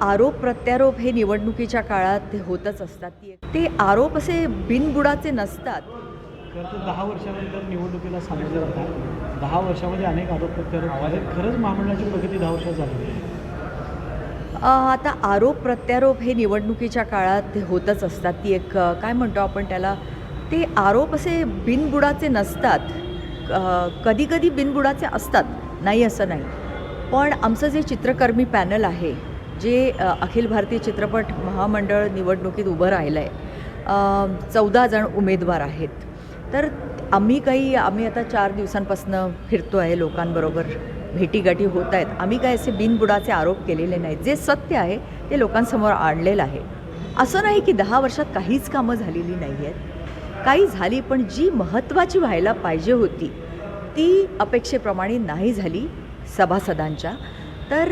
आरोप प्रत्यारोप हे निवडणुकीच्या काळात होतच असतात. ते आरोप असे बिनबुडाचे नसतात. खरं तर 10 वर्षानंतर निवडणुकीला सामोरे जातात. 10 वर्षामध्ये अनेक आरोप प्रत्यारोप झाले. खरंच महामंडळाची प्रगती 10 वर्षात झालेली आहे. आता आरोप प्रत्यारोप हे निवडणुकीच्या काळात होतच असतात. ती एक काय म्हणतो आपण त्याला, ते आरोप असे बिनबुडाचे नसतात. कधी-कधी बिनबुडाचे असतात, नाही असं नाही. पण आमचं जे चित्रकर्मी पॅनल आहे, जे अखिल भारतीय चित्रपट महामंडळ निवडणुकीत उभं राहिलं आहे, 14 जण उमेदवार आहेत. तर आम्ही आता 4 दिवसांपासून फिरतो आहे लोकांबरोबर, भेटीगाठी होत आहेत. आम्ही काय असे बिनबुडाचे आरोप केलेले नाहीत. जे सत्य आहे ते लोकांसमोर आणलेलं आहे. असं नाही की 10 वर्षात काहीच कामं झालेली नाही आहेत. काही झाली, पण जी महत्त्वाची व्हायला पाहिजे होती ती अपेक्षेप्रमाणे नाही झाली सभासदांच्या. तर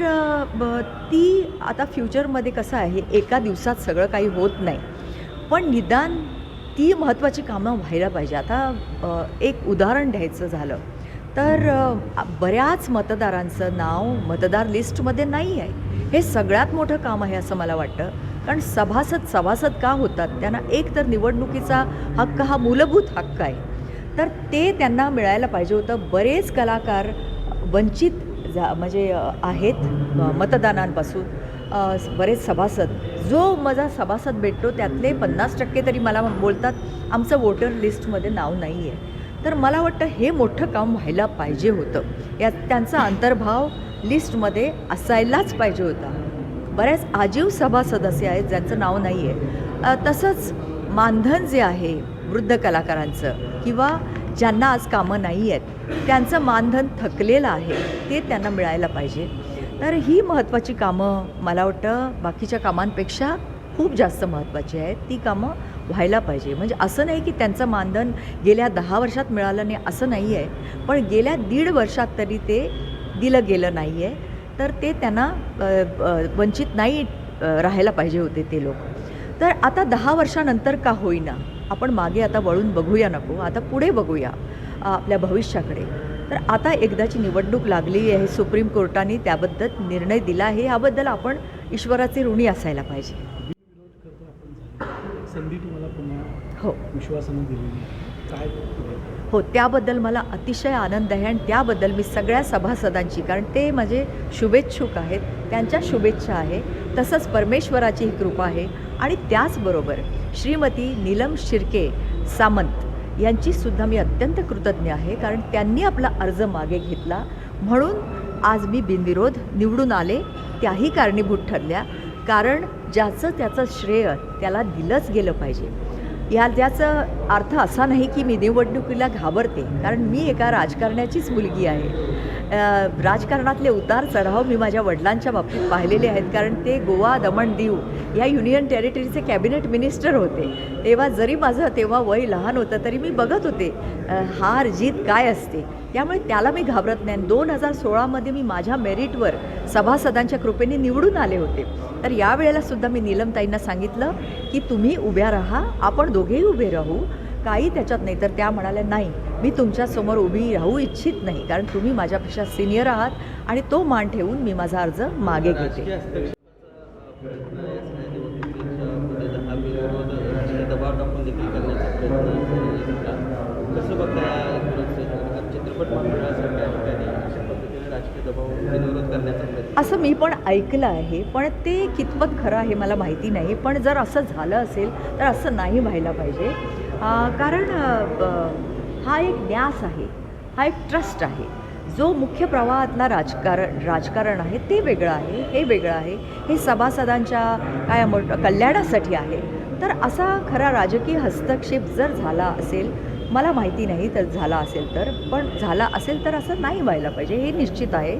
ती आता फ्युचरमध्ये कसं आहे, एका दिवसात सगळं काही होत नाही. पण निदान ती महत्त्वाची कामं व्हायला पाहिजे. आता एक उदाहरण द्यायचं झालं तर बऱ्याच मतदारांचं नाव मतदार लिस्टमध्ये नाही आहे. हे सगळ्यात मोठं काम आहे असं मला वाटतं. कारण सभासद का होतात? त्यांना एक तर निवडणुकीचा हक्क हा मूलभूत हक्क आहे, तर ते त्यांना मिळायला पाहिजे होतं. बरेच कलाकार वंचित म्हणजे आहेत मतदानांपासून. बरेच सभासद, जो माझा सभासद भेटतो त्यातले 50% तरी मला बोलतात आमचं वोटर लिस्टमध्ये नाव नाही आहे. तर मला वाटतं हे मोठं काम व्हायला पाहिजे होतं. त्यांचा अंतर्भाव लिस्टमध्ये असायलाच पाहिजे होता. बऱ्याच आजीव सभासद असे आहेत ज्यांचं नाव नाही आहे. तसंच मानधन जे आहे वृद्ध कलाकारांचं किंवा ज्यांना आज कामं नाही आहेत त्यांचं मानधन थकलेलं आहे, ते त्यांना मिळायला पाहिजे. तर ही महत्त्वाची कामं मला वाटतं बाकीच्या कामांपेक्षा खूप जास्त महत्त्वाची आहेत. ती कामं व्हायला पाहिजे. म्हणजे असं नाही की त्यांचं मानधन गेल्या 10 वर्षात मिळालं नाही असं नाही आहे, पण गेल्या 1.5 वर्षात तरी ते दिलं गेलं नाही आहे. तर ते त्यांना वंचित नाही राहायला पाहिजे होते ते लोक. तर आता 10 वर्षानंतर का होईना, आपण मागे आता वळून बघूया नको, आता पुढे बघूया आपल्या भविष्याकडे. तर आता एकदाची निवडणूक लागली आहे, सुप्रीम कोर्टाने त्याबद्दल निर्णय दिला आहे, याबद्दल आपण ईश्वराचे ऋणी असायला पाहिजे. संधी तुम्हाला पुन्हा हो विश्वासानं दिलेली काय? हो, त्याबद्दल मला अतिशय आनंद आहे आणि त्याबद्दल मी सगळ्या सभासदांची, कारण ते माझे शुभेच्छुक आहेत, त्यांच्या शुभेच्छा आहे. तसंच परमेश्वराची ही कृपा आहे आणि त्याचबरोबर श्रीमती नीलम शिर्के सामंत यांचीसुद्धा मी अत्यंत कृतज्ञ आहे. कारण त्यांनी आपला अर्ज मागे घेतला म्हणून आज मी बिनविरोध निवडून आले. त्याही कारणीभूत ठरल्या. कारण ज्याचं त्याचं श्रेय त्याला दिलंच गेलं पाहिजे. त्याचा अर्थ असा नाही की मी निवडणुकीला घाबरते, कारण मी एका राजकारण्याचीच मुलगी आहे. राजकारणातले उतार चढाव मी माझ्या वडिलांच्या बाबतीत पाहिलेले आहेत. कारण ते गोवा, दमण, दीव या युनियन टेरिटरीचे कॅबिनेट मिनिस्टर होते. तेव्हा जरी माझं तेव्हा वय लहान होतं तरी मी बघत होते हार जीत काय असते. त्यामुळे त्याला मी घाबरत नाही. 2016मध्ये मी माझ्या मेरिटवर सभासदांच्या कृपेने निवडून आले होते. तर यावेळेलासुद्धा मी नीलमताईंना सांगितलं की तुम्ही उभ्या राहा, आपण दोघेही उभे राहू, काही त्याच्यात नाही. तर त्या म्हणाल्या नाही, मी तुमच्यासमोर उभी राहू इच्छित नाही, कारण तुम्ही माझ्यापेक्षा सिनियर आहात आणि तो मान ठेवून मी माझा अर्ज मागे घेते. असं मी पण ऐकलं आहे, पण ते कितपत खरं आहे मला माहिती नाही. पण जर असं झालं असेल तर असं नाही व्हायला पाहिजे. कारण हा एक न्यास आहे, हा एक ट्रस्ट आहे. जो मुख्य प्रवाहातला राजकारण आहे ते वेगळं आहे, हे वेगळं आहे. हे सभासदांच्या काय कल्याणासाठी आहे. तर असा खरा राजकीय हस्तक्षेप जर झाला असेल, मला माहिती नाही तर झाला असेल तर, पण झाला असेल तर असं नाही व्हायला पाहिजे, हे निश्चित आहे.